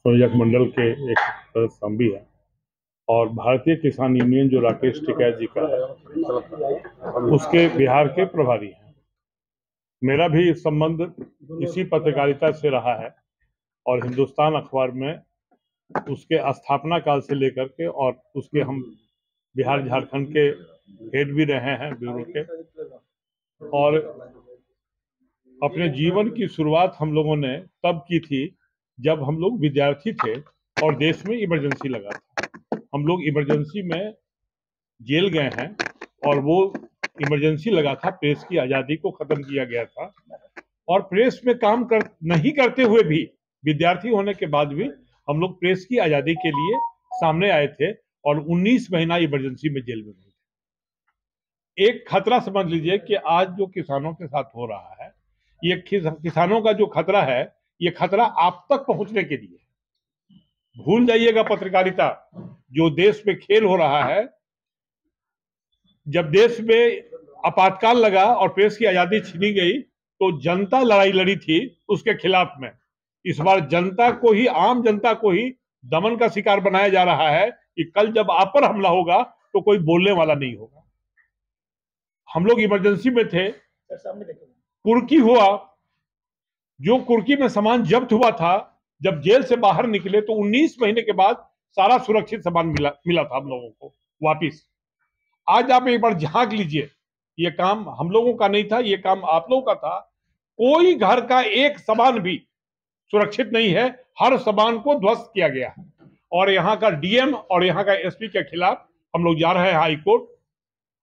संयोजक मंडल के एक सदस्य हम भी हैं और भारतीय किसान यूनियन जो राकेश टिकैत जी का है उसके बिहार के प्रभारी हैं। मेरा भी संबंध इसी पत्रकारिता से रहा है और हिंदुस्तान अखबार में उसके स्थापना काल से लेकर के और उसके हम बिहार झारखंड के हेड भी रहे हैं ब्यूरो के। और अपने जीवन की शुरुआत हम लोगों ने तब की थी जब हम लोग विद्यार्थी थे और देश में इमरजेंसी लगा था। हम लोग इमरजेंसी में जेल गए हैं और वो इमरजेंसी लगा था, प्रेस की आज़ादी को खत्म किया गया था और प्रेस में काम नहीं करते हुए भी, विद्यार्थी होने के बाद भी हम लोग प्रेस की आज़ादी के लिए सामने आए थे और 19 महीना इमरजेंसी में जेल में गए। एक खतरा समझ लीजिए कि आज जो किसानों के साथ हो रहा है, ये किसानों का जो खतरा है, ये खतरा आप तक पहुंचने के लिए। भूल जाइएगा पत्रकारिता, जो देश में खेल हो रहा है। जब देश में आपातकाल लगा और प्रेस की आजादी छीनी गई तो जनता लड़ाई लड़ी थी उसके खिलाफ में। इस बार जनता को ही, आम जनता को ही दमन का शिकार बनाया जा रहा है कि कल जब आप पर हमला होगा तो कोई बोलने वाला नहीं होगा। हम लोग इमरजेंसी में थे, कुर्की हुआ, जो कुर्की में सामान जब्त हुआ था, जब जेल से बाहर निकले तो 19 महीने के बाद सारा सुरक्षित सामान मिला था हम लोगों को वापिस। आज आप एक बार झांक लीजिए, ये काम हम लोगों का नहीं था, ये काम आप लोगों का था। कोई घर का एक सामान भी सुरक्षित नहीं है, हर सामान को ध्वस्त किया गया है। और यहाँ का डीएम और यहाँ का एसपी के खिलाफ हम लोग जा रहे हैं हाई कोर्ट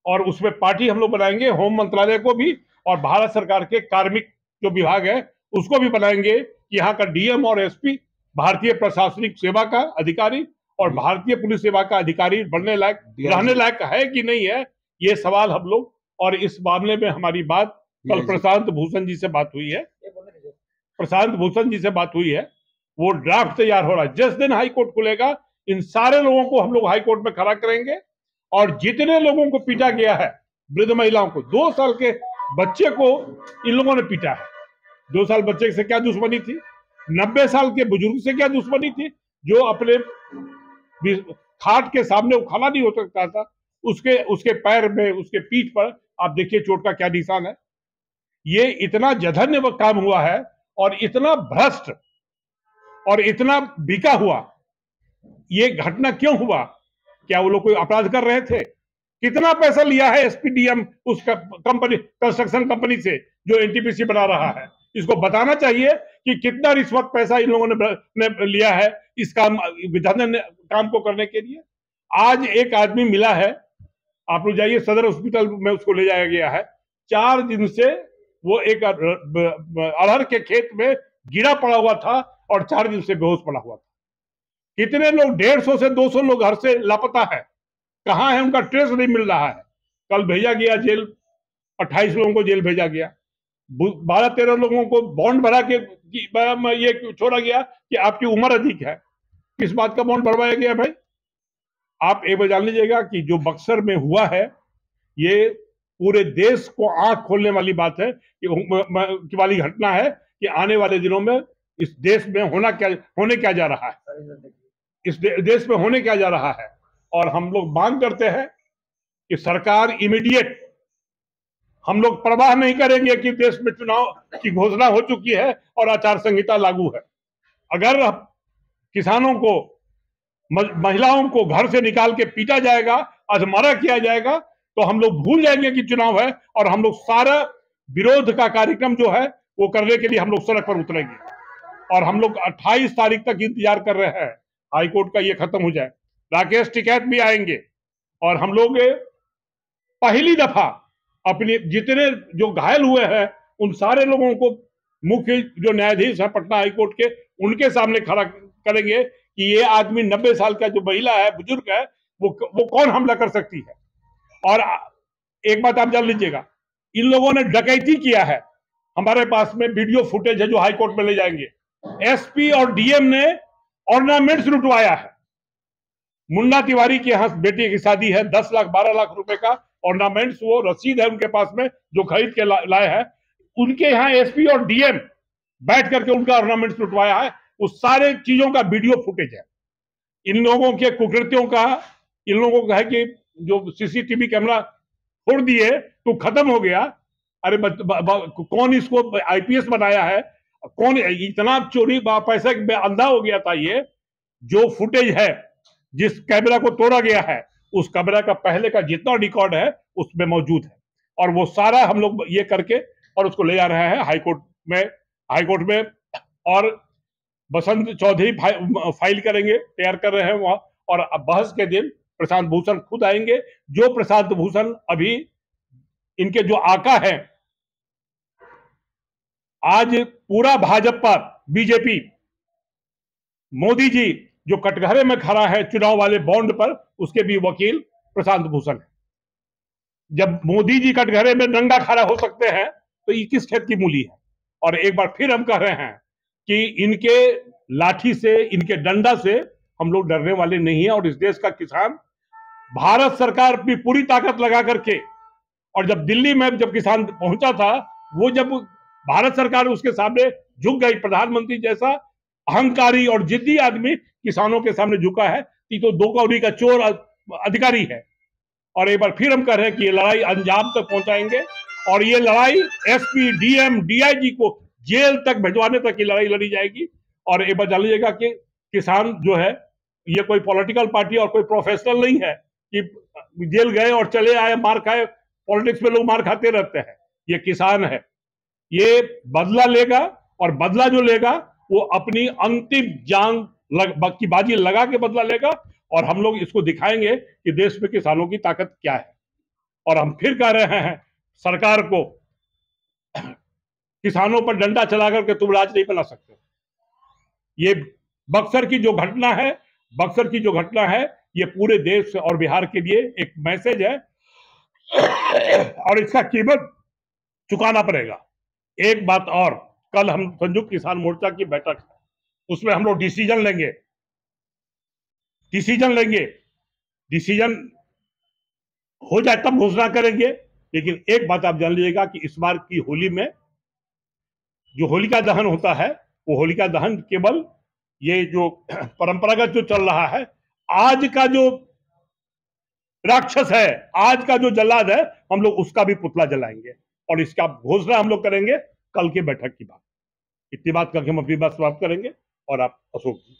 और उसमें पार्टी हम लोग बनाएंगे, होम मंत्रालय को भी और भारत सरकार के कार्मिक जो विभाग है उसको भी बनाएंगे कि यहाँ का डीएम और एसपी भारतीय प्रशासनिक सेवा का अधिकारी और भारतीय पुलिस सेवा का अधिकारी बनने लायक, रहने लायक है कि नहीं है, ये सवाल हम लोग। और इस मामले में हमारी बात कल प्रशांत भूषण जी से बात हुई है, प्रशांत भूषण जी से बात हुई है, वो ड्राफ्ट तैयार हो रहा है। जिस दिन हाई कोर्ट खुलेगा इन सारे लोगों को हम लोग हाई कोर्ट में खड़ा करेंगे और जितने लोगों को पीटा गया है, वृद्ध महिलाओं को, 2 साल के बच्चे को इन लोगों ने पीटा है। 2 साल बच्चे से क्या दुश्मनी थी, 90 साल के बुजुर्ग से क्या दुश्मनी थी, जो अपने खाट के सामने वो खड़ा नहीं हो सकता था, उसके पैर में, उसके पीठ पर आप देखिए चोट का क्या निशान है। ये इतना जघन्य काम हुआ है और इतना भ्रष्ट और इतना बिका हुआ। ये घटना क्यों हुआ? क्या वो लोग कोई अपराध कर रहे थे? कितना पैसा लिया है एसपीडीएम उस कंपनी, कंस्ट्रक्शन कंपनी से जो एनटीपीसी बना रहा है? इसको बताना चाहिए कि कितना रिश्वत पैसा इन लोगों ने लिया है इस काम को करने के लिए। आज एक आदमी मिला है, आप लोग जाइए सदर हॉस्पिटल में, उसको ले जाया गया है। 4 दिन से वो एक अरहर के खेत में गिरा पड़ा हुआ था और 4 दिन से बेहोश पड़ा हुआ था। कितने लोग, 150 से 200 लोग घर से लापता है, कहां है, उनका ट्रेस नहीं मिल रहा है। कल भेजा गया जेल, 28 लोगों को जेल भेजा गया, 12-13 लोगों को बॉन्ड भरा के ये छोड़ा गया कि आपकी उम्र अधिक है। किस बात का बॉन्ड भरवाया गया भाई? आप एक बार जान लीजिएगा कि जो बक्सर में हुआ है, ये पूरे देश को आंख खोलने वाली बात है कि वाली घटना है कि आने वाले दिनों में इस देश में होने क्या जा रहा है, इस देश में होने क्या जा रहा है। और हम लोग मांग करते हैं कि सरकार इमीडिएट, हम लोग परवाह नहीं करेंगे कि देश में चुनाव की घोषणा हो चुकी है और आचार संहिता लागू है। अगर किसानों को, महिलाओं को घर से निकाल के पीटा जाएगा, अधमरा किया जाएगा, तो हम लोग भूल जाएंगे कि चुनाव है और हम लोग सारा विरोध का कार्यक्रम जो है वो करने के लिए हम लोग सड़क पर उतरेंगे। और हम लोग 28 तारीख तक इंतजार कर रहे हैं हाई कोर्ट का ये खत्म हो जाए। राकेश टिकैत भी आएंगे और हम लोग पहली दफा अपने जितने जो घायल हुए हैं उन सारे लोगों को मुख्य जो न्यायाधीश है पटना हाई कोर्ट के, उनके सामने खड़ा करेंगे कि ये आदमी 90 साल का जो महिला है, बुजुर्ग है, वो कौन हमला कर सकती है। और एक बात आप जान लीजिएगा, इन लोगों ने डकैती किया है। हमारे पास में वीडियो फुटेज है जो हाई कोर्ट में ले जाएंगे। एसपी और डीएम ने ऑर्नामेंट्स लुटवाया है। मुन्ना तिवारी के यहाँ बेटी की शादी है, 10 लाख 12 लाख रुपए का ऑर्नामेंट्स, वो रसीद है उनके पास में जो खरीद के लाए हैं। उनके यहाँ एसपी और डीएम बैठ करके उनका ऑर्नामेंट्स लुटवाया है। उस सारे चीजों का वीडियो फुटेज है। इन लोगों के कुकृत्यों का, इन लोगों का है कि जो सीसीटीवी कैमरा फोड़ दिए तो खत्म हो गया। अरे कौन इसको आईपीएस बनाया है, कौन इतना चोरी पैसे में अंधा हो गया था। ये जो फुटेज है, जिस कैमरा को तोड़ा गया है, उस कैमरा का पहले का जितना रिकॉर्ड है उसमें मौजूद है, और वो सारा हम लोग ये करके और उसको ले जा रहे हैं हाईकोर्ट में और बसंत चौधरी फाइल करेंगे, तैयार कर रहे हैं वहां। और अब बहस के दिन प्रशांत भूषण खुद आएंगे। जो प्रशांत भूषण अभी इनके जो आका हैं, आज पूरा भाजपा बीजेपी, मोदी जी जो कटघरे में खड़ा है चुनाव वाले बॉन्ड पर, उसके भी वकील प्रशांत भूषण है। जब मोदी जी कटघरे में नंगा खड़ा हो सकते हैं तो ये किस खेत की मूली है। और एक बार फिर हम कह रहे हैं कि इनके लाठी से, इनके डंडा से हम लोग डरने वाले नहीं है। और इस देश का किसान भारत सरकार भी पूरी ताकत लगा करके, और जब दिल्ली में जब किसान पहुंचा था, वो जब भारत सरकार उसके सामने झुक गई, प्रधानमंत्री जैसा अहंकारी और जिद्दी आदमी किसानों के सामने झुका है, तो 2 कौड़ी का चोर अधिकारी है। और एक बार फिर हम कह रहे हैं कि ये लड़ाई अंजाम तक पहुंचाएंगे, और ये लड़ाई एसपी, डीएम, डीआईजी को जेल तक भिजवाने तक की लड़ाई लड़ी जाएगी। और एक बार जान लीजिएगा कि किसान जो है, ये कोई पॉलिटिकल पार्टी और कोई प्रोफेशनल नहीं है कि जेल गए और चले आए, मार खाए। पॉलिटिक्स में लोग मार खाते रहते हैं, ये किसान है। ये बदला लेगा, और बदला जो लेगा वो अपनी अंतिम जान की बाजी लगा के बदला लेगा। और हम लोग इसको दिखाएंगे कि देश में किसानों की ताकत क्या है। और हम फिर कह रहे हैं सरकार को, किसानों पर डंडा चला करके तुम राज नहीं बना सकते। ये बक्सर की जो घटना है, ये पूरे देश और बिहार के लिए एक मैसेज है, और इसका कीमत चुकाना पड़ेगा। एक बात और, कल हम संयुक्त किसान मोर्चा की बैठक है, उसमें हम लोग डिसीजन लेंगे। हो जाए तब घोषणा करेंगे। लेकिन एक बात आप जान लीजिएगा कि इस बार की होली में जो होलिका दहन होता है, वो होलिका दहन केवल ये जो परंपरागत जो चल रहा है, आज का जो राक्षस है, आज का जो जल्लाद है, हम लोग उसका भी पुतला जलाएंगे। और इसका घोषणा हम लोग करेंगे कल की बैठक की बात। इतनी बात करके हम अपनी बात समाप्त करेंगे। और आप अशोक जी।